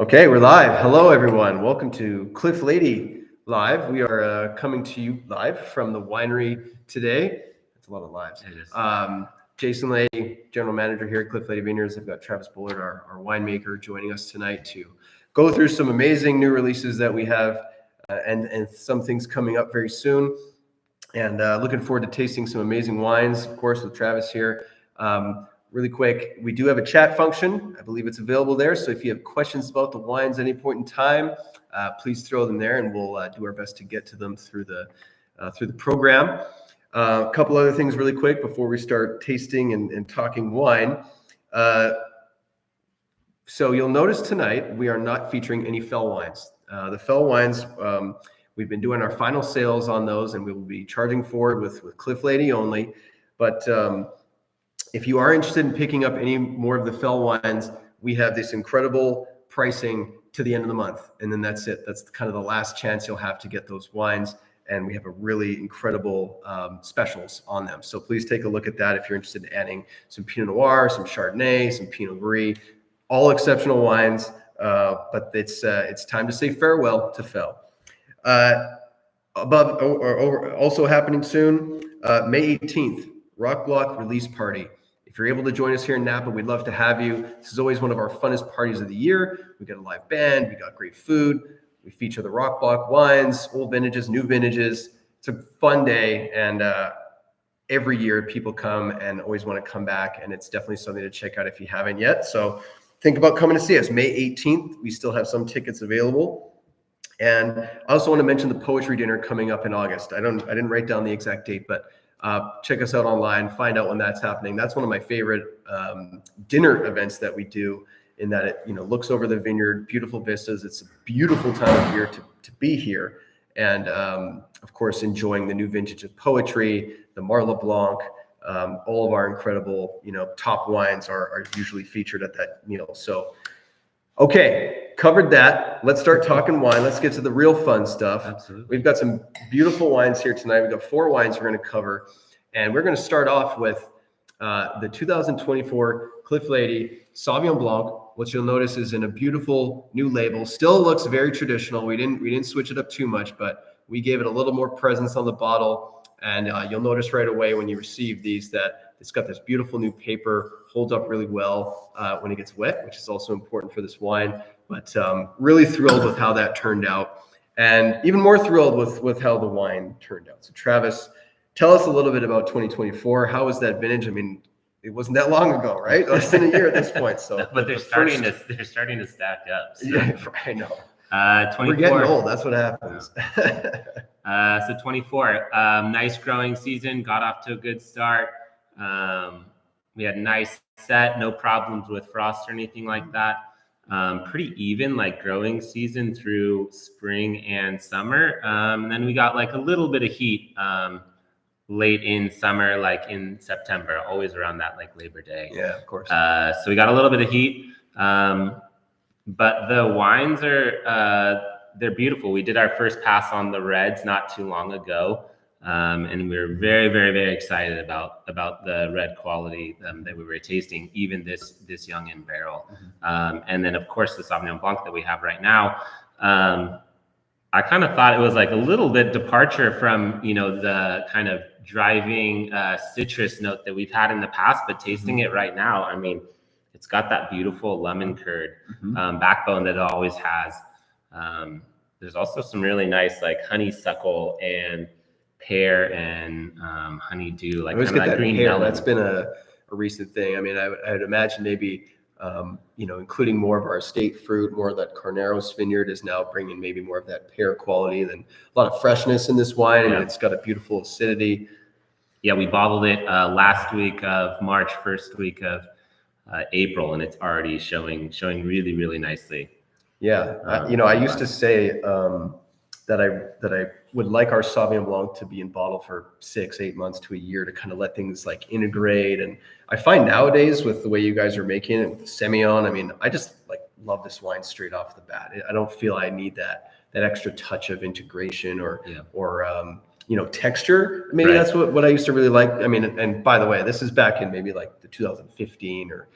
Okay, we're live. Hello, everyone. Welcome to Cliff Lede Live. We are coming to you live from the winery today. That's a lot of lives. It is. Jason Lede, General Manager here at Cliff Lede Vineyards. I've got Travis Bullard, our winemaker, joining us tonight to go through some amazing new releases that we have and some things coming up very soon. And looking forward to tasting some amazing wines, of course, with Travis here. Really quick, we do have a chat function. I believe it's available there. So if you have questions about the wines at any point in time, please throw them there, and we'll do our best to get to them through the program. A couple other things really quick before we start tasting and talking wine. So you'll notice tonight we are not featuring any fell wines. The fell wines, we've been doing our final sales on those, and we will be charging forward with Cliff Lede only. But if you are interested in picking up any more of the fell wines, we have this incredible pricing to the end of the month. And then that's it. That's kind of the last chance you'll have to get those wines. And we have a really incredible specials on them. So please take a look at that if you're interested in adding some Pinot Noir, some Chardonnay, some Pinot Gris, all exceptional wines. But it's time to say farewell to fell. Also happening soon, May 18th, Rock Block release party. If you're able to join us here in Napa, we'd love to have you. This is always one of our funnest parties of the year. We got a live band, we got great food. We feature the Rock Block wines, old vintages, new vintages. It's a fun day, and every year people come and always want to come back, and it's definitely something to check out if you haven't yet. So think about coming to see us. May 18th, we still have some tickets available. And I also want to mention the poetry dinner coming up in August. I didn't write down the exact date, but check us out online, find out when that's happening. That's one of my favorite dinner events that we do, in that it looks over the vineyard, beautiful vistas. It's a beautiful time of year to be here. And of course, enjoying the new vintage of poetry, the Marla Blanc, all of our incredible, top wines are usually featured at that meal. So, okay, covered that. Let's start talking wine. Let's get to the real fun stuff. Absolutely. We've got some beautiful wines here tonight. We've got 4 wines we're going to cover. And we're going to start off with the 2024 Cliff Lede Sauvignon Blanc. What you'll notice is in a beautiful new label. Still looks very traditional. We didn't switch it up too much, but we gave it a little more presence on the bottle. And you'll notice right away when you receive these that it's got this beautiful new paper, holds up really well when it gets wet, which is also important for this wine. But really thrilled with how that turned out, and even more thrilled with how the wine turned out. So Travis, tell us a little bit about 2024. How was that vintage? I mean, it wasn't that long ago, right? Less than a year at this point. So, but they're starting to stack up. So. Yeah, I know. 24. We're getting old. That's what happens. So 24, nice growing season. Got off to a good start. We had a nice set, no problems with frost or anything like that. Pretty even growing season through spring and summer. And then we got a little bit of heat late in summer, in September, always around that Labor Day. Yeah, of course. So we got a little bit of heat. But the wines they're beautiful. We did our first pass on the reds not too long ago. And we were very, very, very excited about the red quality that we were tasting, even this young in barrel. Mm-hmm. And then, of course, the Sauvignon Blanc that we have right now. I kind of thought it was a little bit departure from, the kind of driving citrus note that we've had in the past, but tasting it right now, I mean, it's got that beautiful lemon curd backbone that it always has. There's also some really nice honeysuckle and pear and honeydew, I always kind get of that green pear. melon. That's been a recent thing. I mean, I would imagine maybe including more of our estate fruit, more of that Carneros vineyard is now bringing maybe more of that pear quality, and a lot of freshness in this wine, and it's got a beautiful acidity. Yeah, we bottled it last week of March, first week of April, and it's already showing really, really nicely. Yeah, I used to say that I would like our Sauvignon Blanc to be in bottle for 6-8 months to a year to kind of let things integrate. And I find nowadays with the way you guys are making it with the Semillon, I mean, I just love this wine straight off the bat. I don't feel I need that extra touch of integration or texture. Maybe that's what I used to really like. I mean, and by the way, this is back in maybe the 2015 or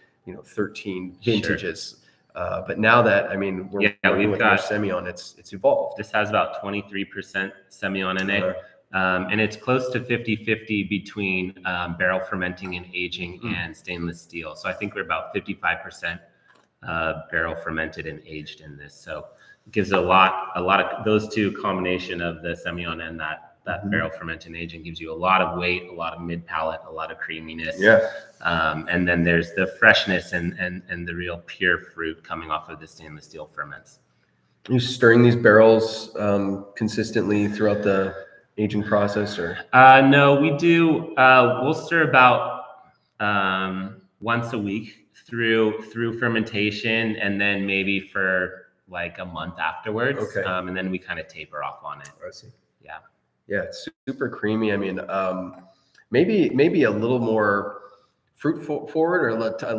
13 vintages. Sure. But now that, I mean, we're working with more Semillon, it's evolved. This has about 23% Semillon in it. And it's close to 50-50 between barrel fermenting and aging and stainless steel. So I think we're about 55% barrel fermented and aged in this. So it gives a lot of those two combination of the Semillon and that barrel fermented and aging gives you a lot of weight, a lot of mid palate, a lot of creaminess. Yeah. And then there's the freshness and the real pure fruit coming off of the stainless steel ferments. Are you stirring these barrels consistently throughout the aging process, or? No, we do. We'll stir about once a week through fermentation, and then maybe for like a month afterwards. Okay. And then we kind of taper off on it. I see. Yeah. Yeah, it's super creamy. I mean, maybe a little more fruit forward, or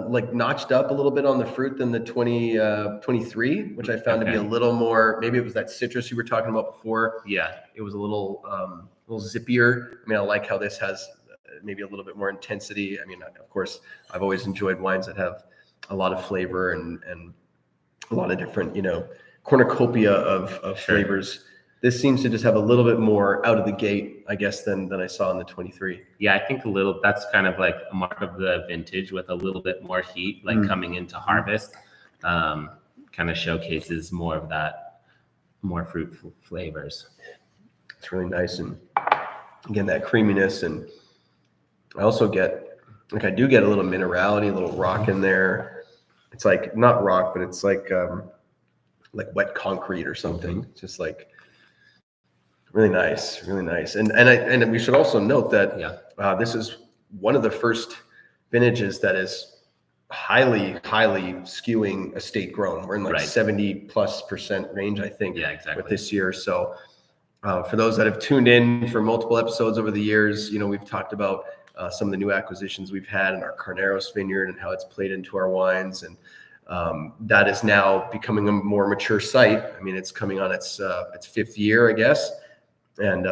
like notched up a little bit on the fruit than the 23, which I found to be a little more. Maybe it was that citrus you were talking about before. Yeah, it was a little zippier. I mean, I like how this has maybe a little bit more intensity. I mean, of course, I've always enjoyed wines that have a lot of flavor and a lot of different, cornucopia of flavors. This seems to just have a little bit more out of the gate, I guess, than I saw in the 23. Yeah, I think that's kind of like a mark of the vintage, with a little bit more heat, like coming into harvest, kind of showcases more of that, more fruitful flavors. It's really nice. And again, that creaminess. And I also I do get a little minerality, a little rock in there. It's like, not rock, but it's like wet concrete or something. Just like, really nice. And we should also note that this is one of the first vintages that is highly skewing estate grown. We're in 70+% range, I think, with this year. So for those that have tuned in for multiple episodes over the years, we've talked about some of the new acquisitions we've had in our Carneros vineyard and how it's played into our wines. And that is now becoming a more mature site. I mean, it's coming on its fifth year, I guess. And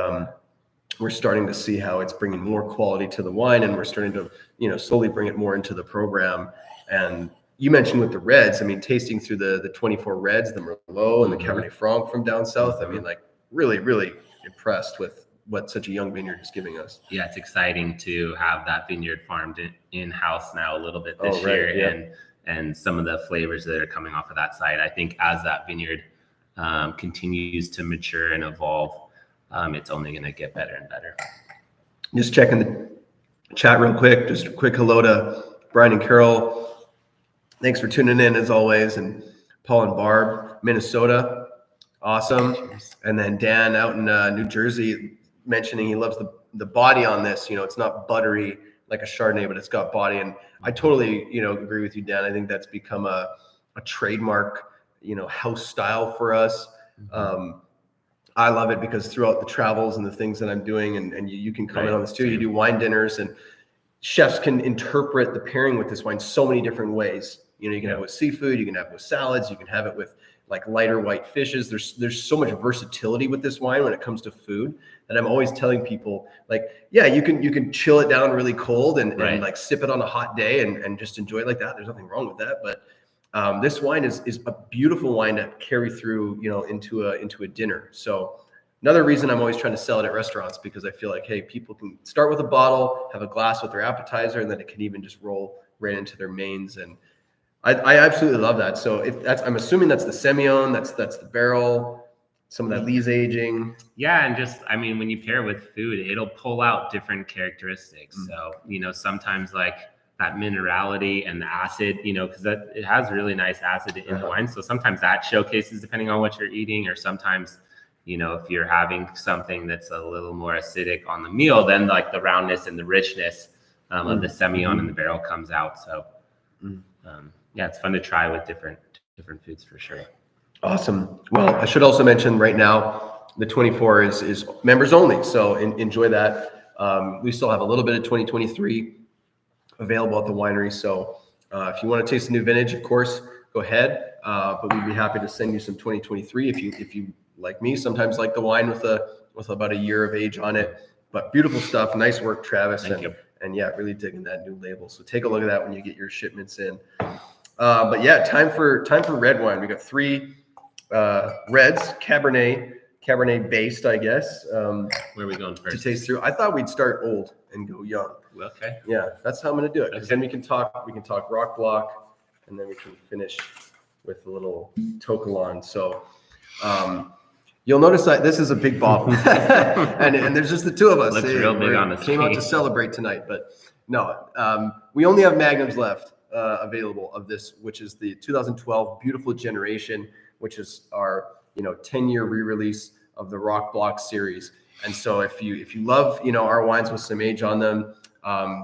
we're starting to see how it's bringing more quality to the wine, and we're starting to, slowly bring it more into the program. And you mentioned with the reds, I mean, tasting through the 24 reds, the Merlot and the Cabernet Franc from down south. I mean, like really, really impressed with what such a young vineyard is giving us. Yeah, it's exciting to have that vineyard farmed in-house now a little bit this year, and some of the flavors that are coming off of that site. I think as that vineyard continues to mature and evolve, it's only going to get better and better. Just checking the chat real quick. Just a quick hello to Brian and Carol. Thanks for tuning in as always. And Paul and Barb, Minnesota. Awesome. And then Dan out in New Jersey mentioning he loves the body on this. It's not buttery like a Chardonnay, but it's got body. And I totally, agree with you, Dan. I think that's become a trademark, house style for us. I love it because throughout the travels and the things that I'm doing, and you can comment on this too, you do wine dinners, and chefs can interpret the pairing with this wine so many different ways. You can have it with seafood, you can have it with salads, you can have it with like lighter white fishes. There's so much versatility with this wine when it comes to food that I'm always telling people, like, yeah, you can chill it down really cold and like sip it on a hot day and just enjoy it like that. There's nothing wrong with that. But this wine is a beautiful wine to carry through, into a dinner. So another reason I'm always trying to sell it at restaurants, because I feel like, hey, people can start with a bottle, have a glass with their appetizer, and then it can even just roll right into their mains. And I absolutely love that. So I'm assuming that's the Semillon, that's the barrel, some of that lees aging. Yeah, and just, I mean, when you pair with food, it'll pull out different characteristics. So, sometimes like that minerality and the acid, because it has really nice acid in the wine. So sometimes that showcases depending on what you're eating, or sometimes, if you're having something that's a little more acidic on the meal, then like the roundness and the richness of the Semillon and the barrel comes out. So yeah, it's fun to try with different foods for sure. Awesome. Well, I should also mention right now, the 24 is members only. So enjoy that. We still have a little bit of 2023 available at the winery. So if you want to taste a new vintage, of course, go ahead. But we'd be happy to send you some 2023 if you like me, sometimes like the wine with about a year of age on it. But beautiful stuff. Nice work, Travis. Thank you. And yeah, really digging that new label. So take a look at that when you get your shipments in. But yeah, time for red wine. We got 3 reds, Cabernet based, I guess. Where are we going To first? taste through. I thought we'd start old and go young. Okay. Yeah, that's how I'm gonna do it. Because Okay. then we can talk Rock Block, and then we can finish with a little Tokalon. So you'll notice that this is a big bottle, and there's just the 2 of us. Looks real big on the Came out to screen. celebrate tonight, but no, we only have magnums left available of this, which is the 2012 Beautiful Generation, which is our 10-year re-release of the Rock Block series. And so if you love our wines with some age on them,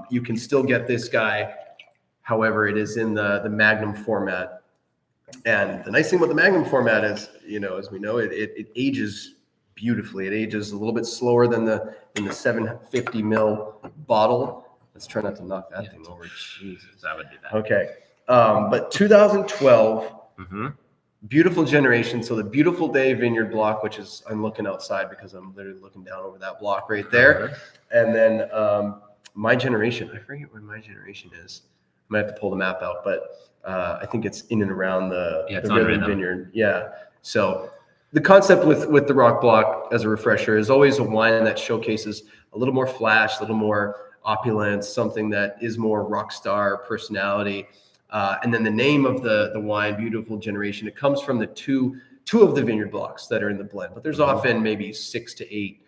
you can still get this guy. However, it is in the Magnum format. And the nice thing about the Magnum format is, as we know, it ages beautifully. It ages a little bit slower than the 750 ml bottle. Let's try not to knock that thing over. Jesus, I would do that. Okay. But 2012, Mm-hmm. Beautiful Generation. So the Beautiful Lede Vineyard block, which is, I'm looking outside because I'm literally looking down over that block right there. And then My Generation. I forget where My Generation is. I might have to pull the map out, but I think it's in and around the Rhythm Vineyard. Yeah. So the concept with the Rock Block, as a refresher, is always a wine that showcases a little more flash, a little more opulence, something that is more rock star personality. And then the name of the wine, Beautiful Generation, it comes from the two of the vineyard blocks that are in the blend, but there's often maybe 6 to 8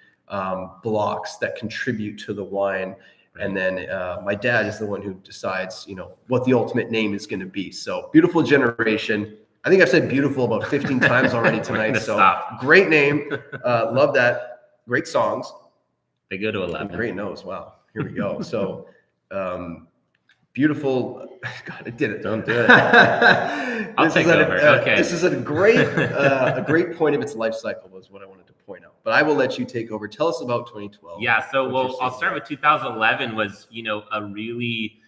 blocks that contribute to the wine. And then my dad is the one who decides, what the ultimate name is going to be. So Beautiful Generation. I think I've said beautiful about 15 times already tonight. So stop. Great name. Love that. Great songs. They go to 11. Great nose. Wow. Here we go. So beautiful. God, I did it. Don't do it. I'll take over. Okay. This is a great point of its life cycle, was what I wanted to point out. But I will let you take over. Tell us about 2012. Yeah. So, I'll start with 2011. Was a really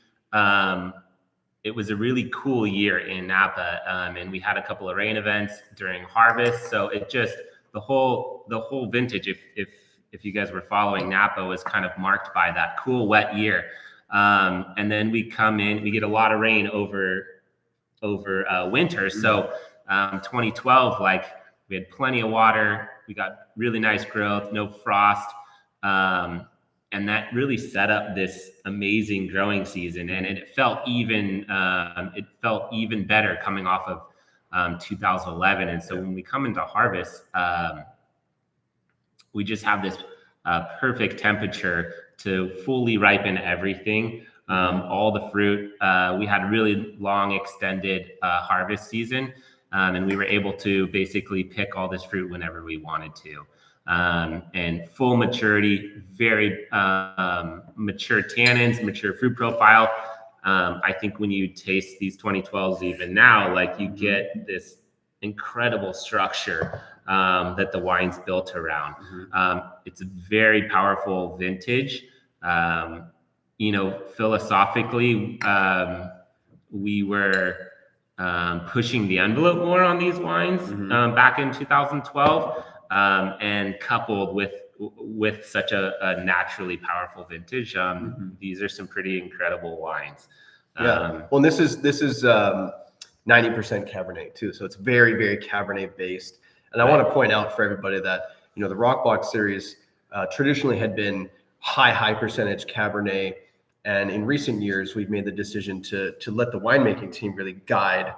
it was a really cool year in Napa, and we had a couple of rain events during harvest. So it just the whole vintage, if you guys were following, Napa was kind of marked by that cool wet year. And then we come in, we get a lot of rain over winter. So 2012, we had plenty of water, we got really nice growth, no frost. And that really set up this amazing growing season. And it felt even better coming off of 2011. And so when we come into harvest, we just have this perfect temperature to fully ripen everything, all the fruit. We had a really long extended harvest season, and we were able to basically pick all this fruit whenever we wanted to. And full maturity, very mature tannins, mature fruit profile. I think when you taste these 2012s even now, you get this incredible structure that the wine's built around. It's a very powerful vintage. Philosophically, we were pushing the envelope more on these wines back in 2012, and coupled with such a naturally powerful vintage, these are some pretty incredible wines. Well, this is 90% Cabernet too, so it's very, very Cabernet based. And I want to point out for everybody that the Rock Block series traditionally had been high percentage Cabernet, and in recent years we've made the decision to let the winemaking team really guide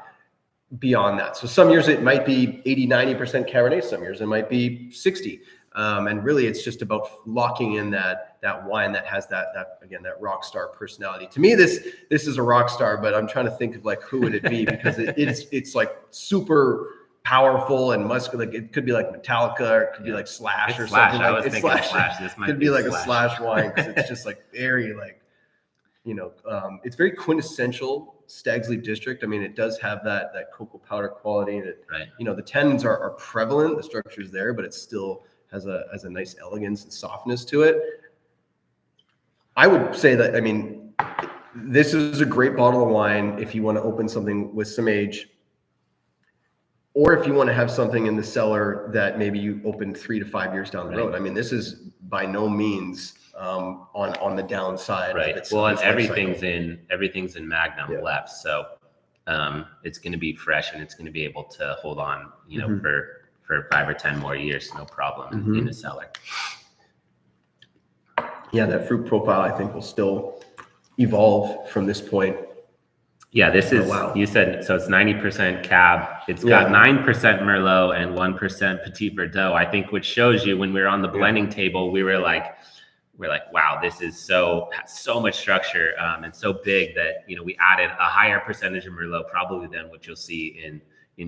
beyond that. So some years it might be 80-90% Cabernet, some years it might be 60, and really it's just about locking in that wine that has that rock star personality. To me, this is a rock star, but I'm trying to think of who would it be, because it's super powerful and muscular. It could be like Metallica, or it could be like Slash or Slash. something. I was thinking Slash. This might could be like a Slash wine, because it's just very it's very quintessential Stag's Leap District. I mean, it does have that cocoa powder quality, and the tannins are prevalent, the structure's there, but it still has a nice elegance and softness to it. I would say that, this is a great bottle of wine if you want to open something with some age, or if you want to have something in the cellar that maybe you open 3 to 5 years down the road. This is by no means on the downside. Right. Of its, well, and its everything's in Magnum left. So it's going to be fresh and it's going to be able to hold on, Mm-hmm. for 5 or 10 more years, no problem in the cellar. Yeah, that fruit profile I think will still evolve from this point. Yeah, this is, wow. You said, so it's 90% Cab. It's got 9% Merlot and 1% Petit Verdot. I think which shows you when we were on the blending table, we're like, wow, this is has so much structure and so big that, we added a higher percentage of Merlot probably than what you'll see in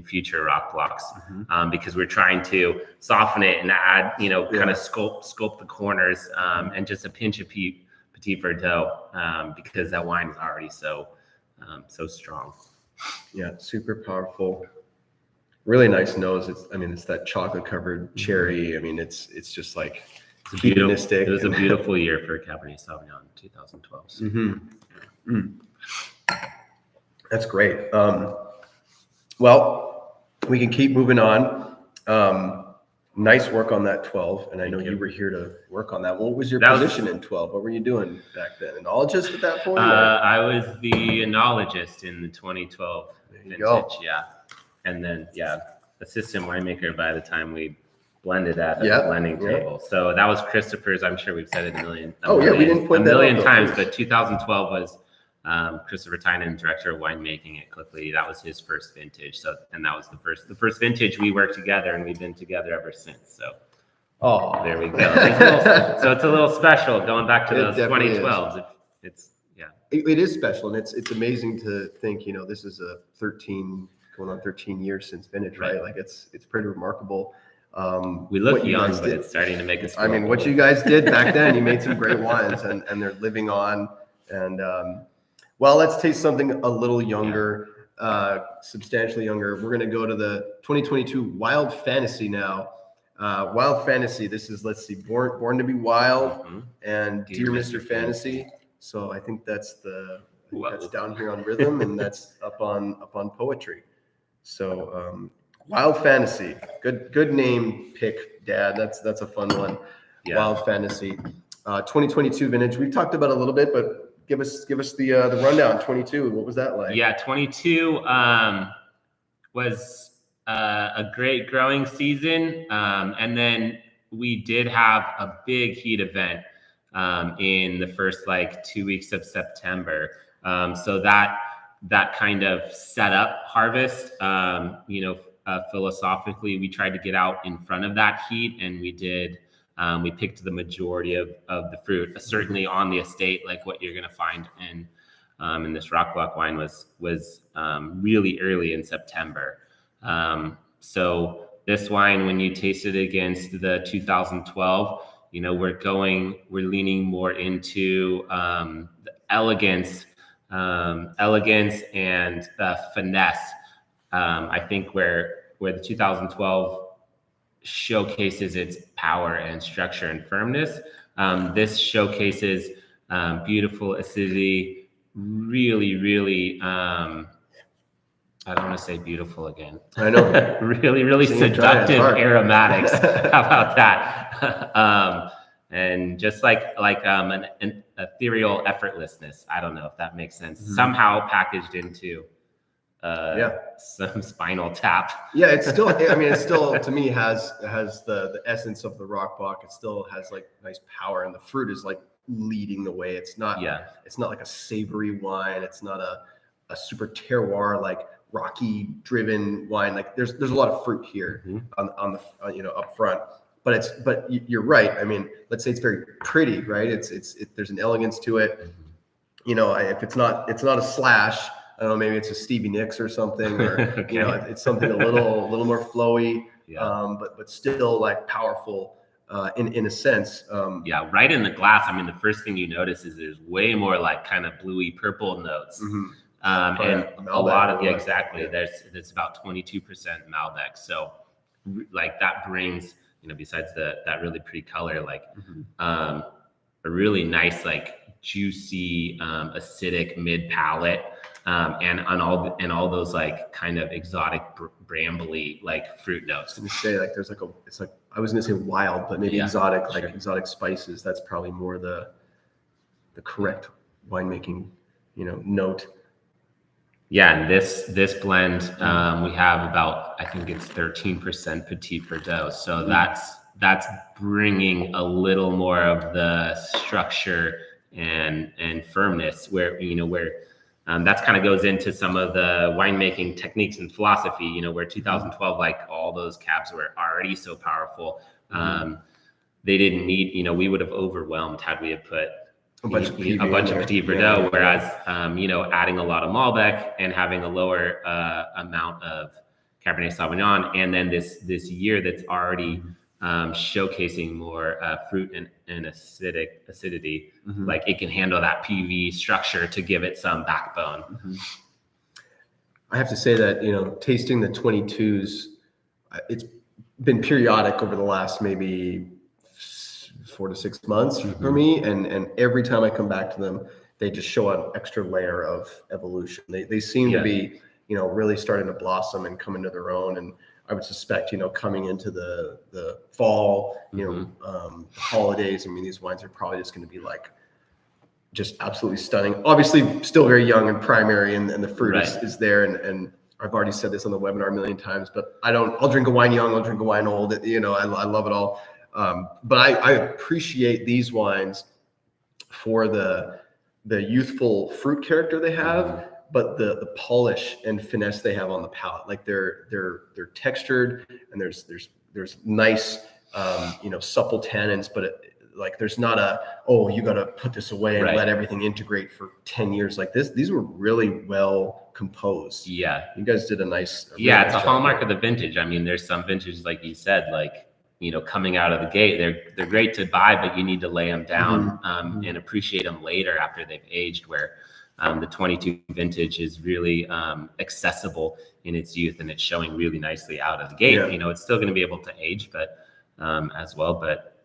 future rock blocks because we're trying to soften it and add, kind of sculpt the corners and just a pinch of Petit Verdot because that wine is already so strong. Yeah, super powerful. Really nice nose. It's that chocolate covered cherry. It's just like hedonistic. It was a beautiful year for Cabernet Sauvignon in 2012. So. That's great. Well, we can keep moving on. Nice work on that 12. And I know you were here to work on that. What was your position in 12? What were you doing back then? Enologist at that point? I was the enologist in the 2012 vintage. Yeah. And then, assistant winemaker by the time we blended at the blending table. So that was Christopher's. I'm sure we've said it we didn't point that out a million times, but 2012 was Christopher Tynan, director of winemaking at Cliff Lede. That was his first vintage. So, and that was the first vintage we worked together, and we've been together ever since. So, there we go. So it's a little special going back to those 2012s. It is special, and it's amazing to think. This is a 13 years since vintage, right? Like it's pretty remarkable. We look young, but it's starting to make us. What you guys did back then, you made some great wines, and they're living on. And well, let's taste something a little younger, substantially younger. We're going to go to the 2022 Wild Fantasy now. Wild Fantasy. This is, let's see, Born to be Wild and Dear Mr. Fantasy. So I think that's that's down here on Rhythm, and that's up on Poetry. So Wild Fantasy, good name pick, Dad. That's a fun one. Yeah. Wild Fantasy, 2022 vintage. We've talked about it a little bit, but give us the rundown. 22. What was that like? Yeah, 22 was a great growing season, and then we did have a big heat event in the first 2 weeks of September. So that kind of set up harvest. Philosophically, we tried to get out in front of that heat, and we did. We picked the majority of the fruit, certainly on the estate, like what you're going to find in this rock block wine was really early in September. So this wine, when you taste it against the 2012, we're leaning more into the elegance and finesse. I think where the 2012 showcases its power and structure and firmness. This showcases beautiful acidity, really, I don't want to say beautiful again. I know. really seductive aromatics. How about that? And just like an ethereal effortlessness. I don't know if that makes sense. Somehow packaged into some Spinal Tap. Yeah, it's still to me has the essence of the rock block. It still has nice power, and the fruit is leading the way. It's not like a savory wine. It's not a super terroir rocky driven wine. There's a lot of fruit here on the up front. But you're right. Let's say it's very pretty, right? There's an elegance to it. If it's not a slash, I don't know, maybe it's a Stevie Nicks or something, or okay. It's something a little more flowy, but still powerful in a sense. Right in the glass. The first thing you notice is there's way more kind of bluey purple notes, and Malbec, a lot of exactly. Yeah. There's about 22% Malbec. So that brings besides that really pretty color, a really nice juicy acidic mid palate. And all those kind of exotic brambly fruit notes. I was gonna say I was gonna say wild, but maybe exotic exotic spices. That's probably more the correct winemaking note. Yeah, and this blend, we have about, I think it's 13% Petit Verdot. So that's bringing a little more of the structure and firmness where that's kind of goes into some of the winemaking techniques and philosophy, where 2012, like all those cabs were already so powerful. They didn't need, we would have overwhelmed had we had put a bunch of Petit Verdot, whereas, adding a lot of Malbec and having a lower amount of Cabernet Sauvignon, and then this year that's already showcasing more fruit and acidity, like it can handle that PV structure to give it some backbone. I have to say that, tasting the 22s, it's been periodic over the last maybe 4 to 6 months for me, and every time I come back to them, they just show an extra layer of evolution. They seem to be really starting to blossom and come into their own. And I would suspect coming into the fall, holidays, I mean, these wines are probably just going to be like just absolutely stunning. Obviously still very young and primary, and the fruit is there, and I've already said this on the webinar a million times, but I'll drink a wine young, I'll drink a wine old, I love it all. But I appreciate these wines for the youthful fruit character they have, but the polish and finesse they have on the palate. Like they're textured, and there's nice supple tannins, but there's not you got to put this away and let everything integrate for 10 years like this. These were really well composed. Yeah, you guys did a nice. It's a hallmark of the vintage. I mean, there's some vintages, like you said, coming out of the gate, they're great to buy, but you need to lay them down and appreciate them later after they've aged, where the 22 vintage is really accessible in its youth, and it's showing really nicely out of the gate. It's still going to be able to age, but as well. But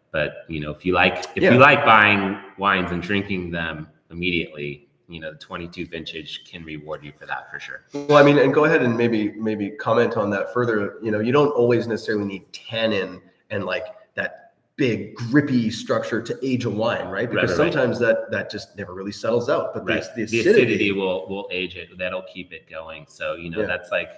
if you like buying wines and drinking them immediately, the 22 vintage can reward you for that for sure. Well, I mean, and go ahead and maybe comment on that further. You don't always necessarily need tannin and like that big grippy structure to age a wine, right? Because sometimes that just never really settles out. But the acidity will age it. That'll keep it going. So that's like,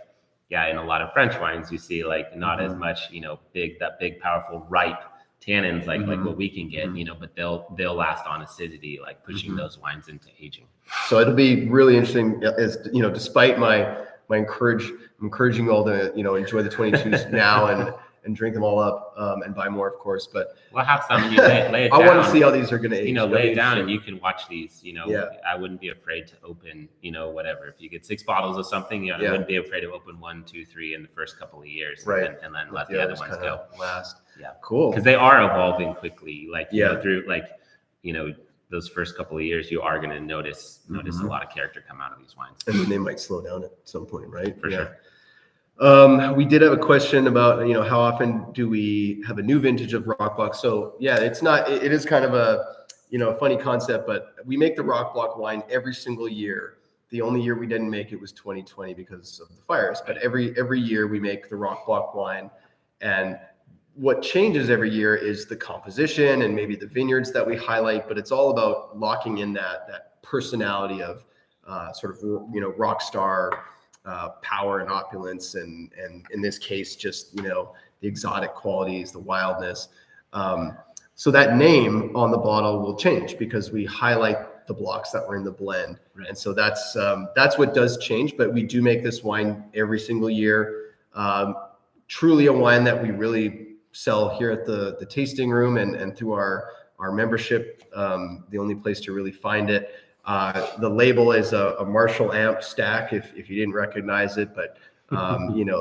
in a lot of French wines you see like not as much big powerful ripe tannins like what we can get, but they'll last on acidity, like pushing those wines into aging. So it'll be really interesting, as despite my encouraging you all to enjoy the 22s now and drink them all up and buy more, of course. But we'll have some. You lay it down. I want to see how these are going to age. Lay it down and you can watch these. I wouldn't be afraid to open. Whatever. If you get 6 bottles of something, I wouldn't be afraid to open 1, 2, 3 in the first couple of years, and then let the other ones go last. Yeah, cool. Because they are evolving quickly. Through those first couple of years, you are going to notice a lot of character come out of these wines, and then they might slow down at some point, right? For sure. We did have a question about, how often do we have a new vintage of Rock Block? So it is kind of a funny concept, but we make the Rock Block wine every single year. The only year we didn't make it was 2020 because of the fires, but every year we make the Rock Block wine. And what changes every year is the composition and maybe the vineyards that we highlight, but it's all about locking in that personality of rock star power and opulence, and in this case just the exotic qualities, the wildness. So that name on the bottle will change because we highlight the blocks that were in the blend, and so that's what does change. But we do make this wine every single year. Truly a wine that we really sell here at the tasting room and through our membership. The only place to really find it. The label is a Marshall amp stack, if you didn't recognize it, but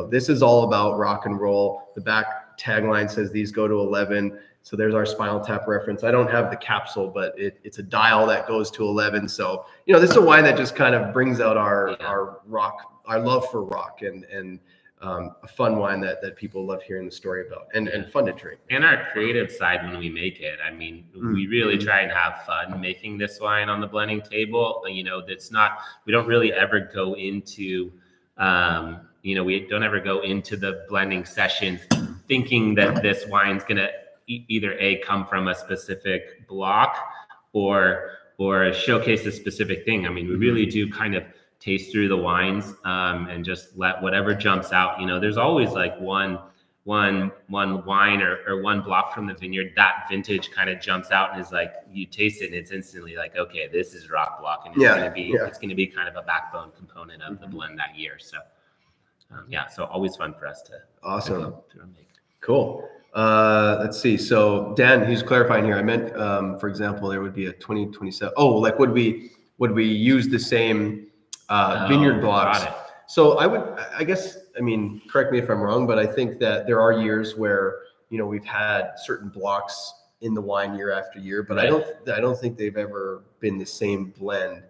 this is all about rock and roll. The back tagline says these go to 11. So there's our Spinal Tap reference. I don't have the capsule, but it's a dial that goes to 11. So, this is a wine that just kind of brings out our rock, our love for rock, and a fun wine that people love hearing the story about, and fun to drink. And our creative side when we make it, I mean, we really try and have fun making this wine on the blending table. That's not, we don't really ever go into, we don't ever go into the blending sessions thinking that this wine's going to either come from a specific block or showcase a specific thing. I mean, we really do kind of taste through the wines, and just let whatever jumps out. You know, there's always like one wine or one block from the vineyard, that vintage kind of jumps out and is like, you taste it and it's instantly like, okay, this is rock block, and it's going to be kind of a backbone component of the blend that year. So so always fun for us to go through and make. Cool. Let's see. So Dan, he's clarifying here. I meant, for example, there would be a 2027. Oh, like would we use the same vineyard blocks? Got it. So I guess, I mean, correct me if I'm wrong, but I think that there are years where, you know, we've had certain blocks in the wine year after year, but Right. I don't think they've ever been the same blend.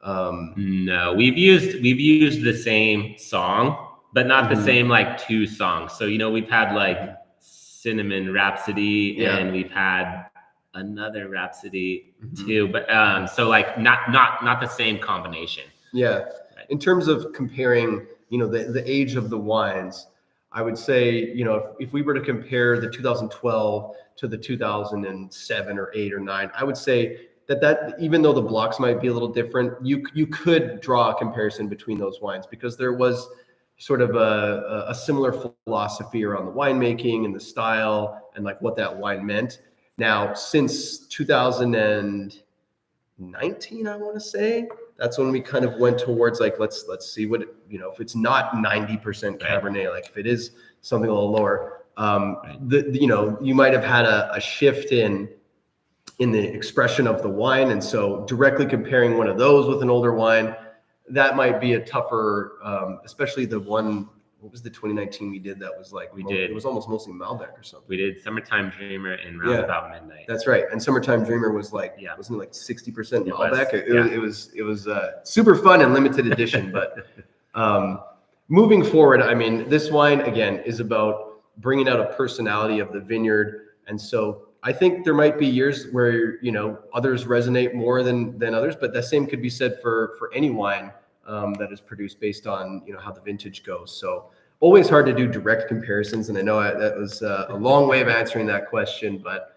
No, we've used the same song, but not the same like two songs. So, you know, we've had like Cinnamon Rhapsody and we've had another Rhapsody too, but so like not the same combination. Yeah. In terms of comparing, you know, the age of the wines, I would say, you know, if we were to compare the 2012 to the 2007 or 8 or 9, I would say that even though the blocks might be a little different, you could draw a comparison between those wines, because there was sort of a similar philosophy around the winemaking and the style and like what that wine meant. Now, since 2019, I want to say, that's when we kind of went towards like, let's see what, you know, if it's not 90% Cabernet, like if it is something a little lower, you know, you might have had a shift in the expression of the wine. And so directly comparing one of those with an older wine, that might be a tougher, especially the one, what was the 2019 we did that was like, it was almost mostly Malbec or something. We did Summertime Dreamer and Roundabout Midnight. That's right. And Summertime Dreamer was like, wasn't it like 60% Malbec? It was super fun and limited edition. But moving forward, I mean, this wine, again, is about bringing out a personality of the vineyard. And so I think there might be years where, you know, others resonate more than others, but the same could be said for any wine that is produced based on, you know, how the vintage goes. So always hard to do direct comparisons. And I know that was a long way of answering that question, but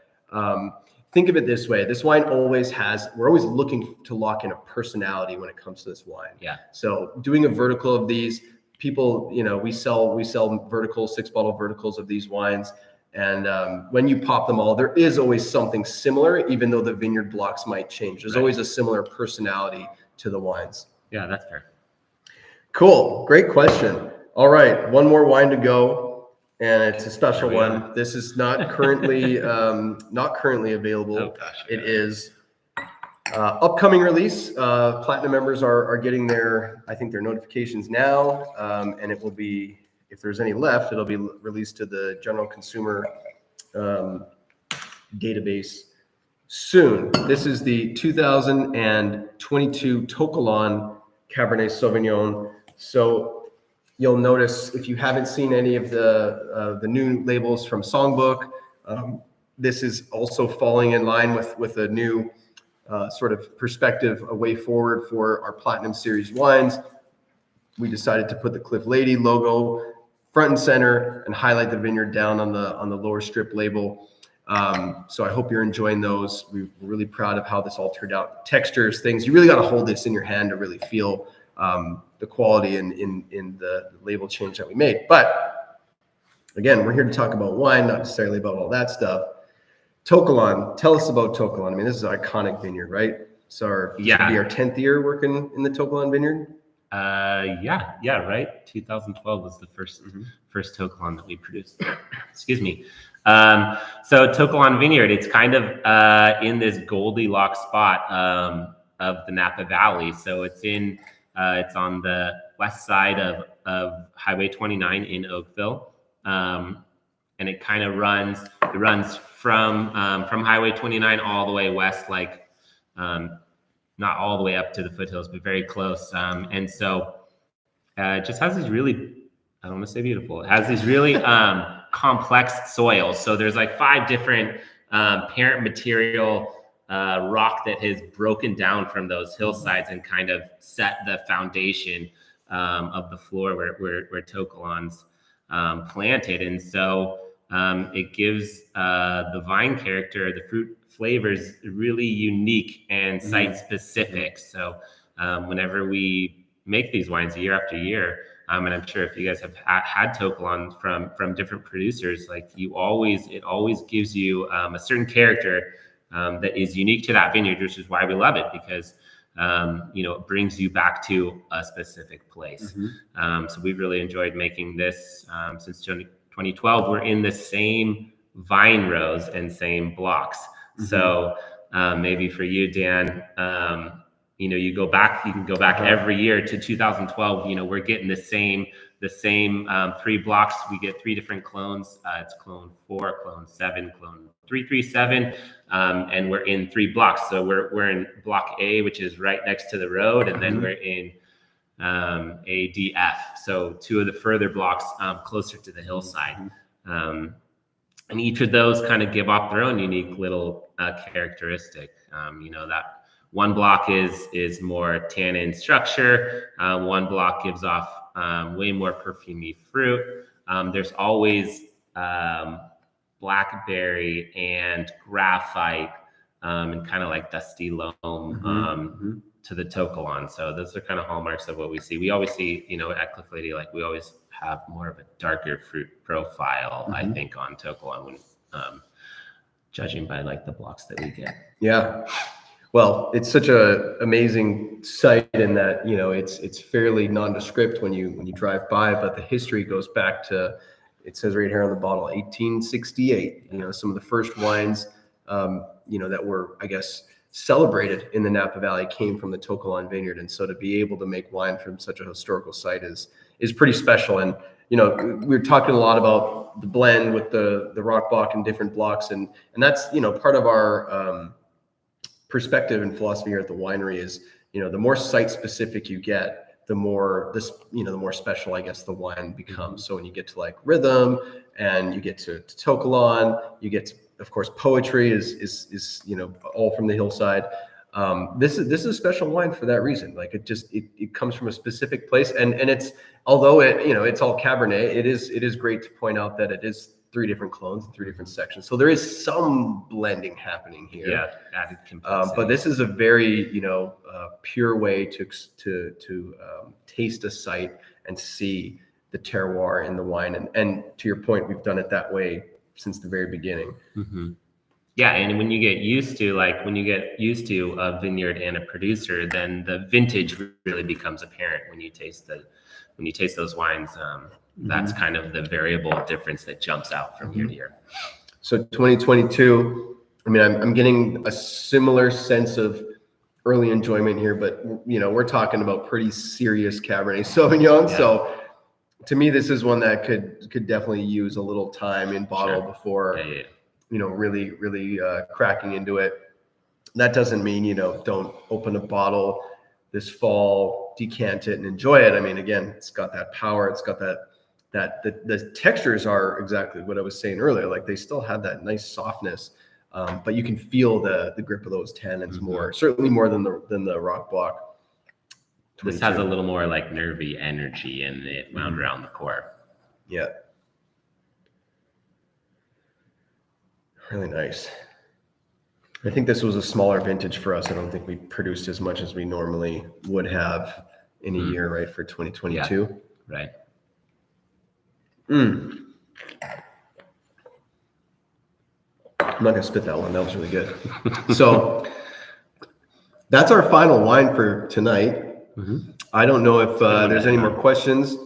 think of it this way. This wine we're always looking to lock in a personality when it comes to this wine. Yeah. So doing a vertical of these, people, you know, we sell verticals, 6-bottle verticals of these wines. And when you pop them all, there is always something similar, even though the vineyard blocks might change. There's always a similar personality to the wines. Yeah, that's fair. Cool. Great question. All right. One more wine to go, and it's a special one. This is not currently available. Oh, gosh, it is upcoming release. Platinum members are getting their notifications now, and it will be, if there's any left, it'll be released to the general consumer database soon. This is the 2022 To Kalon Cabernet Sauvignon. So you'll notice, if you haven't seen any of the new labels from Songbook, this is also falling in line with a new sort of perspective, a way forward for our Platinum Series wines. We decided to put the Cliff Lede logo front and center and highlight the vineyard down on the lower strip label. So I hope you're enjoying those. We're really proud of how this all turned out. Textures, things, you really got to hold this in your hand to really feel the quality in the label change that we made. But again, we're here to talk about wine, not necessarily about all that stuff. To Kalon, tell us about To Kalon. I mean, this is an iconic vineyard, right? So this will be our 10th year working in the To Kalon vineyard. Yeah, right. 2012 was the first To Kalon that we produced. Excuse me. So To Kalon Vineyard, it's kind of in this Goldilocks spot of the Napa Valley. So it's on the west side of Highway 29 in Oakville, and it kind of runs from Highway 29 all the way west, like not all the way up to the foothills, but very close. And so it just has these really, I don't want to say beautiful, it has these really complex soils. So there's like 5 different parent material rock that has broken down from those hillsides and kind of set the foundation of the floor where To Kalon's planted. And so it gives the vine character, the fruit flavors, really unique and site specific. So whenever we make these wines year after year. And I'm sure if you guys have had To Kalon from different producers, like it always gives you a certain character that is unique to that vineyard, which is why we love it, because it brings you back to a specific place. So we've really enjoyed making this since 2012. We're in the same vine rows and same blocks. So maybe for you, Dan, you can go back every year to 2012. We're getting the same 3 blocks. We get 3 different clones. It's clone 4, clone 7, clone 337, and we're in 3 blocks. So we're in block A, which is right next to the road, and then we're in ADF. So 2 of the further blocks closer to the hillside. And each of those kind of give off their own unique little characteristic. That one block is more tannin structure. One block gives off way more perfumey fruit. There's always blackberry and graphite and kind of like dusty loam to the To Kalon. So those are kind of hallmarks of what we see. We always see, at Cliff Lede, like we always have more of a darker fruit profile, I think, on To Kalon when judging by like the blocks that we get. Yeah. Well, it's such a amazing site in that, it's fairly nondescript when you drive by, but the history goes back to, it says right here on the bottle, 1868. Some of the first wines, that were, I guess, celebrated in the Napa Valley came from the To Kalon vineyard. And so to be able to make wine from such a historical site is pretty special. And, we're talking a lot about the blend with the rock block and different blocks. And that's, part of our perspective and philosophy here at the winery is, the more site specific you get, the more the more special, I guess, the wine becomes. So when you get to like rhythm and you get to To Kalon, you get to, of course, poetry is all from the hillside. This is a special wine for that reason. Like it comes from a specific place, and it's, although it's all Cabernet, it is great to point out that it is 3 different clones, 3 different sections. So there is some blending happening here. Yeah, added complexity. But this is a very pure way to taste a site and see the terroir in the wine. And to your point, we've done it that way since the very beginning. Yeah, and when you get used to a vineyard and a producer, then the vintage really becomes apparent when you taste those wines. That's kind of the variable difference that jumps out from year to year. So 2022, I mean, I'm getting a similar sense of early enjoyment here, but we're talking about pretty serious Cabernet Sauvignon. Yeah. So to me, this is one that could definitely use a little time in bottle before really cracking into it. That doesn't mean don't open a bottle this fall, decant it and enjoy it. I mean, again, it's got that power. It's got that the textures are exactly what I was saying earlier. Like they still have that nice softness, but you can feel the grip of those tannins more, certainly more than the rock block. This has a little more like nervy energy in it wound around the core. Yeah. Really nice. I think this was a smaller vintage for us. I don't think we produced as much as we normally would have in a year, right, for 2022. Yeah, right. I'm not going to spit that one. That was really good. So that's our final wine for tonight. I don't know if there's any more questions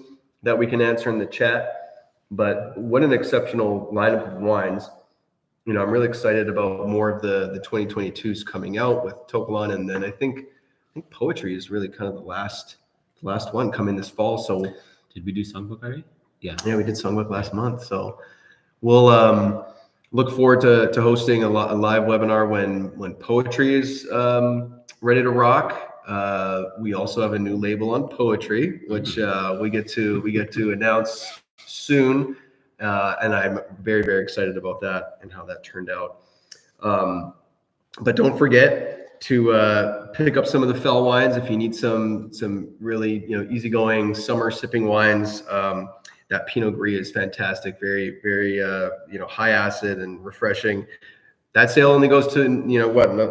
that we can answer in the chat, but what an exceptional lineup of wines. I'm really excited about more of the 2022s coming out with To Kalon, and then I think poetry is really kind of the last one coming this fall. So did we do Songbook already? Yeah, we did Songbook last month. So we'll look forward to hosting a live webinar when poetry is ready to rock. We also have a new label on poetry, which we get to announce soon. And I'm very, very excited about that and how that turned out. But don't forget to pick up some of the Fell wines if you need some really easygoing summer sipping wines. That Pinot Gris is fantastic, very, very high acid and refreshing. That sale only goes to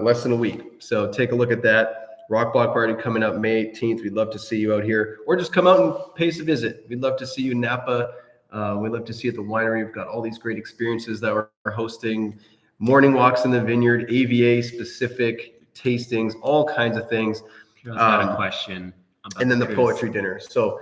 less than a week. So take a look at that. Rock Block Party coming up May 18th. We'd love to see you out here, or just come out and pay us a visit. We'd love to see you in Napa. We'd love to see you at the winery. We've got all these great experiences that we're hosting, morning walks in the vineyard, AVA specific tastings, all kinds of things. Carol's got a question about and then the cruise. poetry dinner. So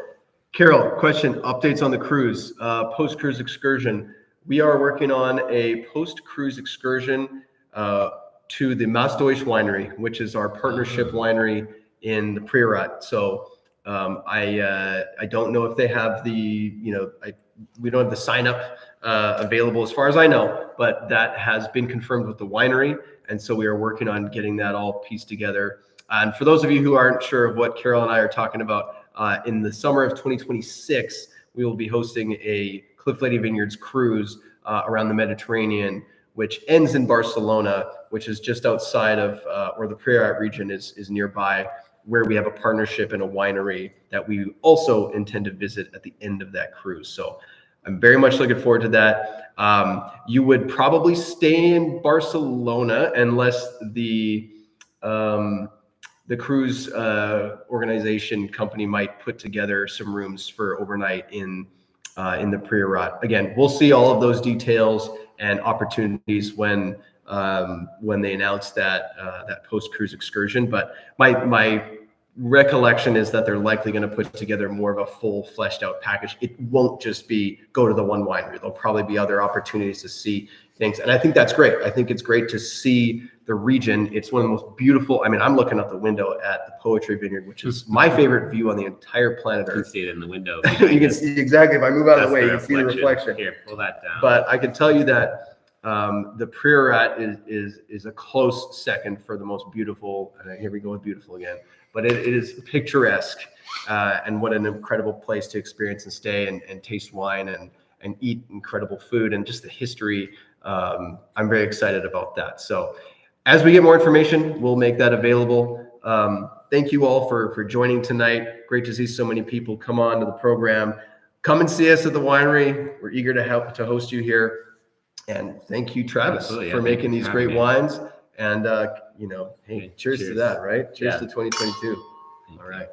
Carol, question, updates on the cruise, post-cruise excursion. We are working on a post-cruise excursion to the Mastoish Winery, which is our partnership winery in the Priorat. So I don't know if they have we don't have the sign up available as far as I know, but that has been confirmed with the winery. And so we are working on getting that all pieced together. And for those of you who aren't sure of what Carol and I are talking about, in the summer of 2026, we will be hosting a Cliff Lede Vineyards cruise around the Mediterranean, which ends in Barcelona, which is just outside of, or the Priorat region is nearby, where we have a partnership in a winery that we also intend to visit at the end of that cruise. So I'm very much looking forward to that. You would probably stay in Barcelona unless the cruise organization company might put together some rooms for overnight in the Priorat. Again, we'll see all of those details and opportunities when they announce that post-cruise excursion. But my recollection is that they're likely going to put together more of a full fleshed out package. It won't just be go to the one winery. There'll probably be other opportunities to see things. And I think that's great. I think it's great to see the region. It's one of the most beautiful. I mean, I'm looking out the window at the Poetry Vineyard, which is my favorite view on the entire planet Earth. You can see it in the window. You can see exactly. If I move out of the way, you can see the reflection. Here, pull that down. But I can tell you that the Priorat is a close second for the most beautiful. Here we go with beautiful again. But it is picturesque, and what an incredible place to experience and stay and taste wine and eat incredible food, and just the history. I'm very excited about that. So as we get more information, we'll make that available. Thank you all for joining tonight. Great to see so many people come on to the program. Come and see us at the winery. We're eager to help to host you here. And thank you, Travis, for making these great wines. And, hey, cheers to that, right? Cheers to 2022. All right.